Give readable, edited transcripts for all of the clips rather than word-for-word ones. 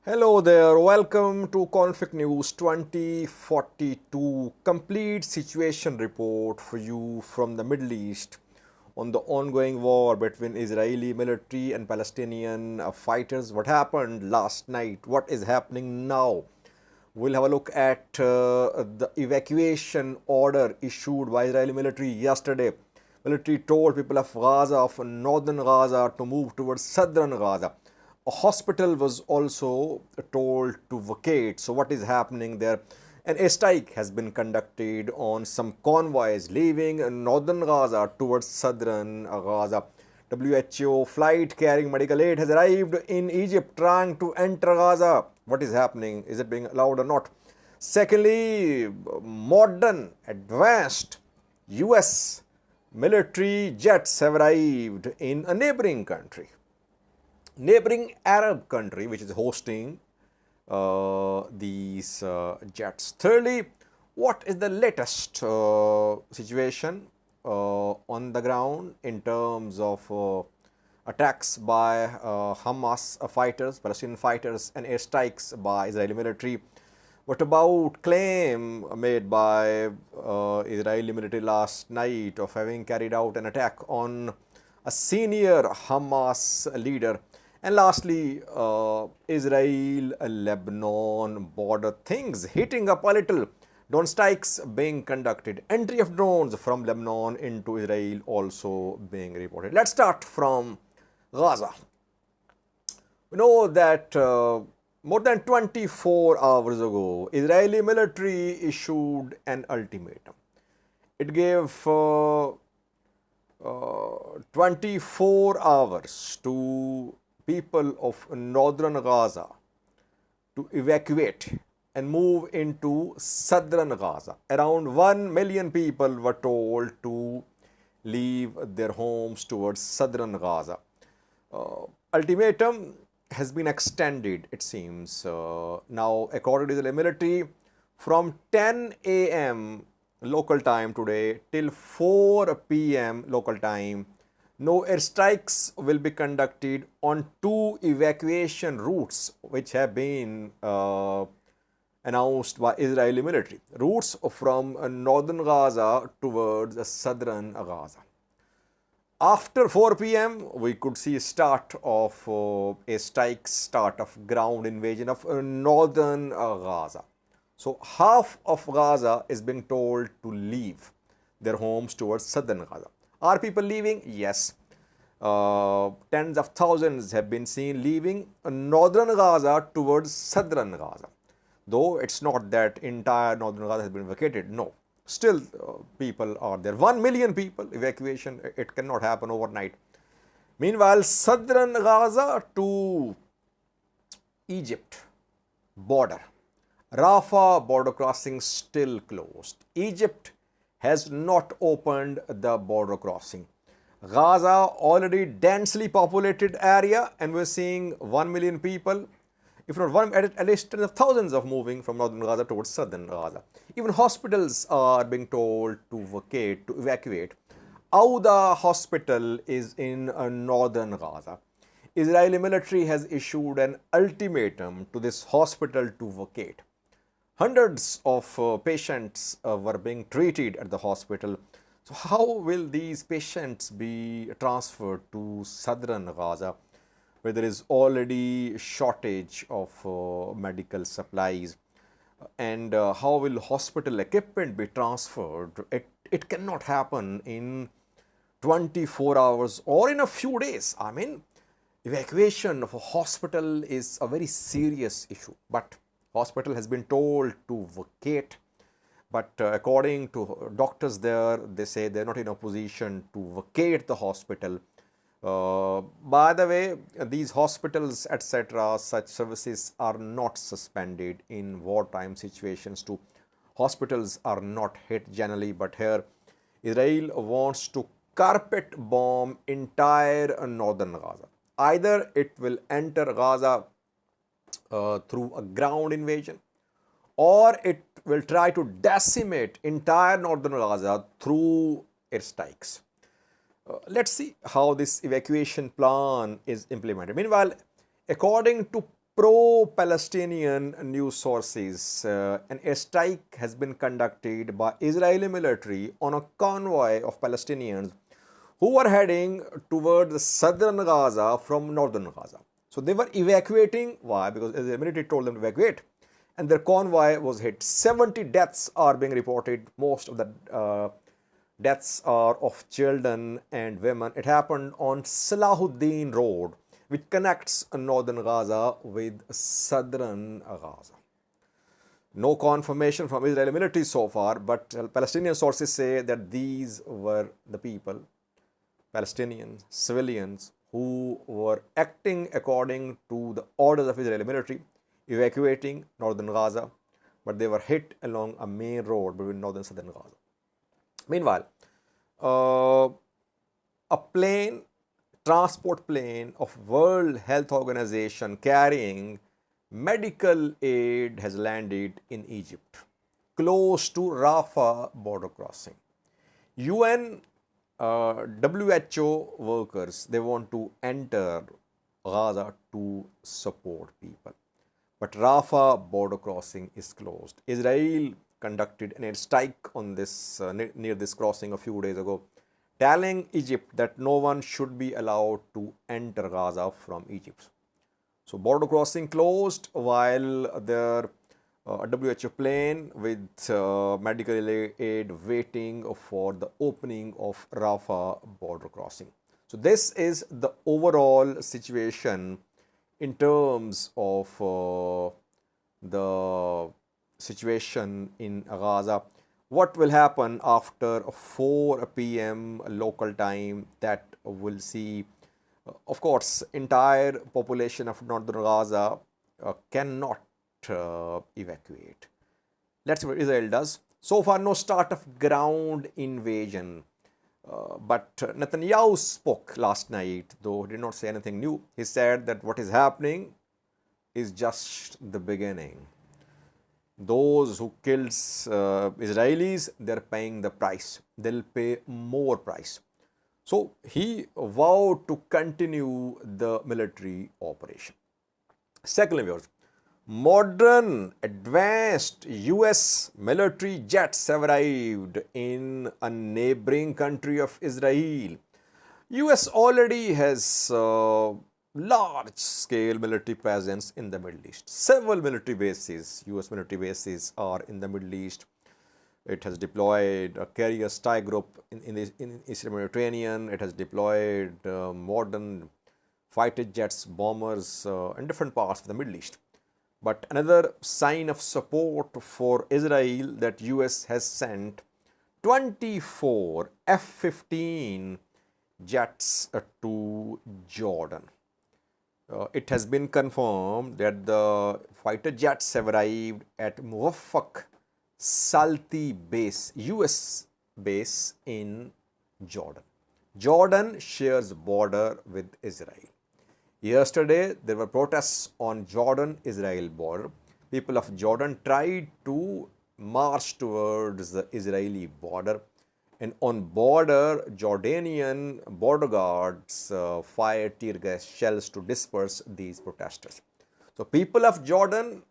Hello there, welcome to Conflict News 2042, complete situation report for you from the Middle East on the ongoing war between Israeli military and Palestinian fighters. What happened last night? What is happening now? We'll have a look at the evacuation order issued by Israeli military yesterday. Military told people of Gaza, of northern Gaza, to move towards southern Gaza. A hospital was also told to vacate. So what is happening there? An airstrike has been conducted on some convoys leaving northern Gaza towards southern Gaza. WHO flight carrying medical aid has arrived in Egypt trying to enter Gaza. What is happening? Is it being allowed or not? Secondly, modern, advanced US military jets have arrived in a neighboring country. Neighboring Arab country which is hosting these jets. Thirdly, what is the latest situation on the ground in terms of attacks by Hamas fighters, Palestinian fighters, and airstrikes by Israeli military? What about claim made by Israeli military last night of having carried out an attack on a senior Hamas leader? And lastly, Israel-Lebanon border, things heating up a little. Drone strikes being conducted. Entry of drones from Lebanon into Israel also being reported. Let's start from Gaza. We know that more than 24 hours ago, Israeli military issued an ultimatum. It gave 24 hours to people of northern Gaza to evacuate and move into southern Gaza. Around 1 million people were told to leave their homes towards southern Gaza. Ultimatum has been extended, it seems. Now, according to the military, from 10 a.m. local time today till 4 p.m. local time, no airstrikes will be conducted on two evacuation routes which have been announced by Israeli military. Routes from northern Gaza towards southern Gaza. After 4 p.m., we could see start of airstrikes, start of ground invasion of northern Gaza. So half of Gaza is being told to leave their homes towards southern Gaza. Are people leaving? Yes. Tens of thousands have been seen leaving northern Gaza towards southern Gaza. Though it's not that entire northern Gaza has been vacated. No. Still, people are there. 1 million people, evacuation, it cannot happen overnight. Meanwhile, southern Gaza to Egypt border. Rafah border crossing still closed. Egypt has not opened the border crossing. Gaza already densely populated area, and we're seeing 1 million people, if not one, at least tens of thousands of moving from northern Gaza towards southern Gaza. Even hospitals are being told to vacate, to evacuate. Auda hospital is in northern Gaza. Israeli military has issued an ultimatum to this hospital to vacate. Hundreds of patients were being treated at the hospital. So how will these patients be transferred to southern Gaza, where there is already shortage of medical supplies? And how will hospital equipment be transferred? It cannot happen in 24 hours or in a few days. I mean, evacuation of a hospital is a very serious issue, but hospital has been told to vacate. But according to doctors there, they say they're not in a position to vacate the hospital. By the way, these hospitals, etc., such services are not suspended in wartime situations too. Hospitals are not hit generally, but here Israel wants to carpet bomb entire northern Gaza. Either it will enter Gaza through a ground invasion, or it will try to decimate entire northern Gaza through airstrikes. Let's see how this evacuation plan is implemented. Meanwhile, according to pro-Palestinian news sources, an airstrike has been conducted by Israeli military on a convoy of Palestinians who were heading towards southern Gaza from northern Gaza. So they were evacuating. Why? Because the military told them to evacuate, and their convoy was hit. 70 deaths are being reported. Most of the deaths are of children and women. It happened on Salahuddin Road, which connects northern Gaza with southern Gaza. No confirmation from Israeli military so far, but Palestinian sources say that these were the people, Palestinians, civilians, who were acting according to the orders of Israeli military, evacuating northern Gaza, but they were hit along a main road between northern and southern Gaza. Meanwhile, a transport plane of World Health Organization carrying medical aid has landed in Egypt, close to Rafah border crossing. UN WHO workers, they want to enter Gaza to support people, but Rafah border crossing is closed. Israel conducted an airstrike on this near this crossing a few days ago, telling Egypt that no one should be allowed to enter Gaza from Egypt. So border crossing closed while their WHO plane with medical aid waiting for the opening of Rafah border crossing. So this is the overall situation in terms of the situation in Gaza. What will happen after 4 p.m. local time, that will see. Of course, entire population of northern Gaza cannot evacuate. Let's see what Israel does. So far, no start of ground invasion. But Netanyahu spoke last night, though he did not say anything new. He said that what is happening is just the beginning. Those who killed Israelis, they're paying the price. They'll pay more price. So he vowed to continue the military operation. Secondly, viewers, modern advanced US military jets have arrived in a neighboring country of Israel. US already has large-scale military presence in the Middle East. Several military bases, US military bases, are in the Middle East. It has deployed a carrier strike group in Eastern Mediterranean. It has deployed modern fighter jets, bombers in different parts of the Middle East. But another sign of support for Israel, that US has sent 24 F-15 jets to Jordan. It has been confirmed that the fighter jets have arrived at Muwaffaq Salti base, US base in Jordan. Jordan shares border with Israel. Yesterday, there were protests on Jordan-Israel border. People of Jordan tried to march towards the Israeli border, and on border, Jordanian border guards fired tear gas shells to disperse these protesters. So people of Jordan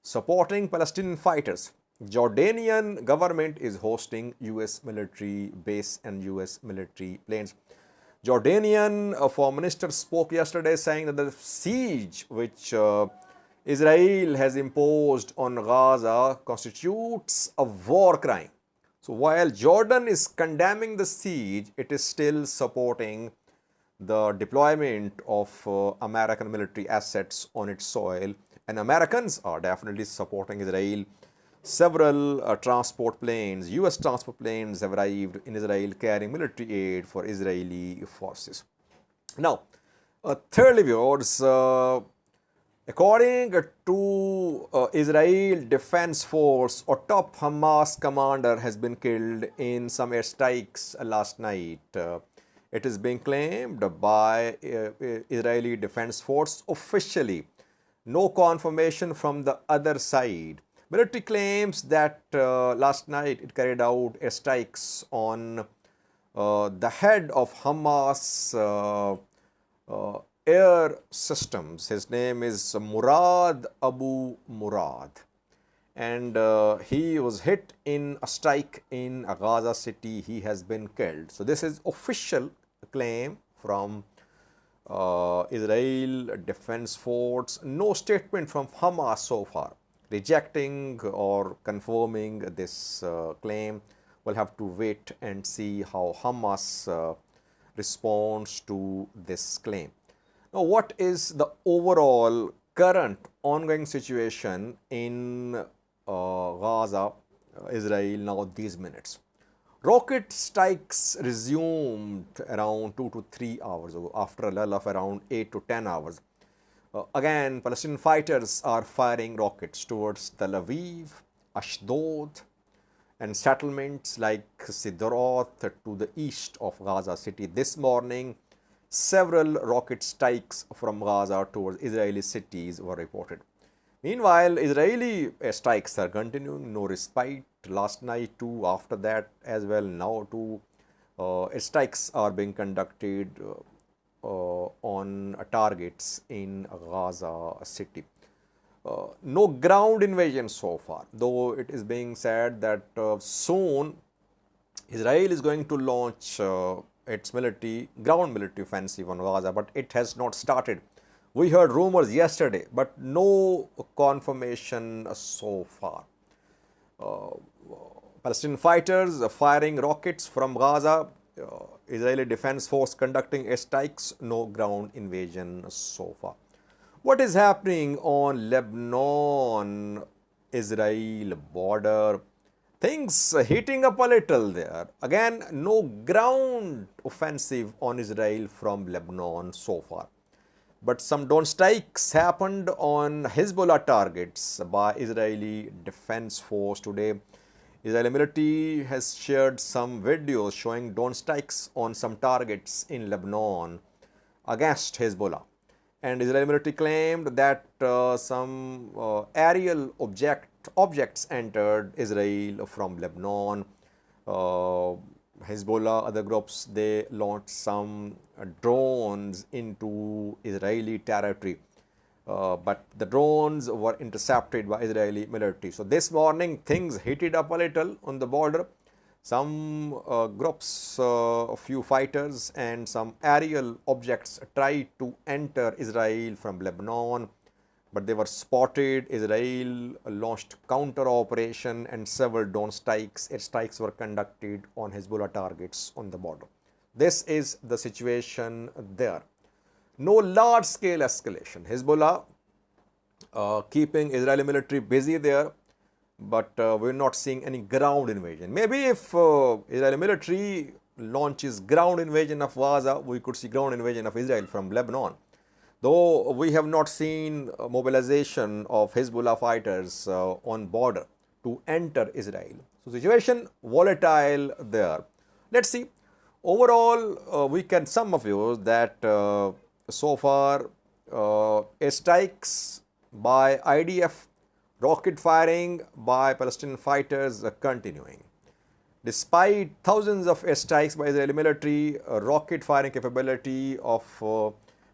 supporting Palestinian fighters. Jordanian government is hosting US military base and US military planes. Jordanian foreign minister spoke yesterday saying that the siege which Israel has imposed on Gaza constitutes a war crime. So while Jordan is condemning the siege, it is still supporting the deployment of American military assets on its soil, and Americans are definitely supporting Israel. Several transport planes, US transport planes, have arrived in Israel carrying military aid for Israeli forces. Now, thirdly, viewers, according to Israel Defense Force, a top Hamas commander has been killed in some airstrikes last night. It is being claimed by Israeli Defense Force officially. No confirmation from the other side. Military claims that last night it carried out airstrikes on the head of Hamas air systems. His name is Murad Abu Murad, and he was hit in a strike in Gaza city. He has been killed. So this is official claim from Israel Defense Force. No statement from Hamas so far rejecting or confirming this claim. We'll have to wait and see how Hamas responds to this claim. Now, what is the overall current ongoing situation in Gaza, Israel now these minutes? Rocket strikes resumed around 2 to 3 hours ago after a lull of around 8 to 10 hours. Again, Palestinian fighters are firing rockets towards Tel Aviv, Ashdod, and settlements like Sderot to the east of Gaza city. This morning, several rocket strikes from Gaza towards Israeli cities were reported. Meanwhile, Israeli strikes are continuing, no respite. Last night too, after that as well, now too, strikes are being conducted on targets in Gaza city. No ground invasion so far, though it is being said that soon Israel is going to launch its ground military offensive on Gaza, but it has not started. We heard rumors yesterday, but no confirmation so far. Palestinian fighters firing rockets from Gaza, Israeli Defense Force conducting airstrikes, no ground invasion so far. What is happening on Lebanon-Israel border? Things heating up a little there. Again, no ground offensive on Israel from Lebanon so far. But some drone strikes happened on Hezbollah targets by Israeli Defense Force today. Israeli military has shared some videos showing drone strikes on some targets in Lebanon against Hezbollah. And Israeli military claimed that some aerial objects entered Israel from Lebanon. Hezbollah, other groups, they launched some drones into Israeli territory. But the drones were intercepted by Israeli military. So this morning things heated up a little on the border. Some groups, a few fighters and some aerial objects tried to enter Israel from Lebanon, but they were spotted. Israel launched counter operation and several drone strikes. Airstrikes were conducted on Hezbollah targets on the border. This is the situation there. No large scale escalation. Hezbollah keeping Israeli military busy there, but we're not seeing any ground invasion. Maybe if Israeli military launches ground invasion of Gaza, we could see ground invasion of Israel from Lebanon. Though we have not seen mobilization of Hezbollah fighters on border to enter Israel. So situation volatile there. Let's see. Overall, we can sum up views that so far airstrikes by IDF, rocket firing by Palestinian fighters continuing. Despite thousands of airstrikes by Israeli military, rocket firing capability of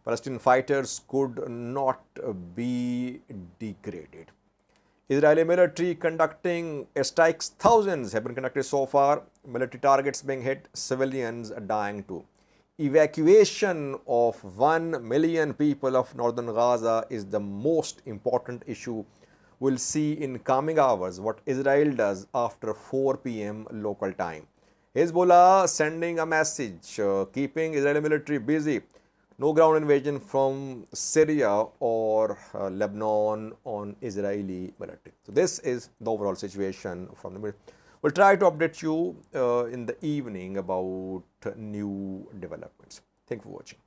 Palestinian fighters could not be degraded. Israeli military conducting airstrikes, thousands have been conducted so far, military targets being hit, civilians dying too. Evacuation of 1 million people of northern Gaza is the most important issue. We'll see in coming hours what Israel does after 4 p.m. local time. Hezbollah sending a message, keeping Israeli military busy. No ground invasion from Syria or Lebanon on Israeli military. So this is the overall situation from the military. We'll try to update you in the evening about new developments. Thank you for watching.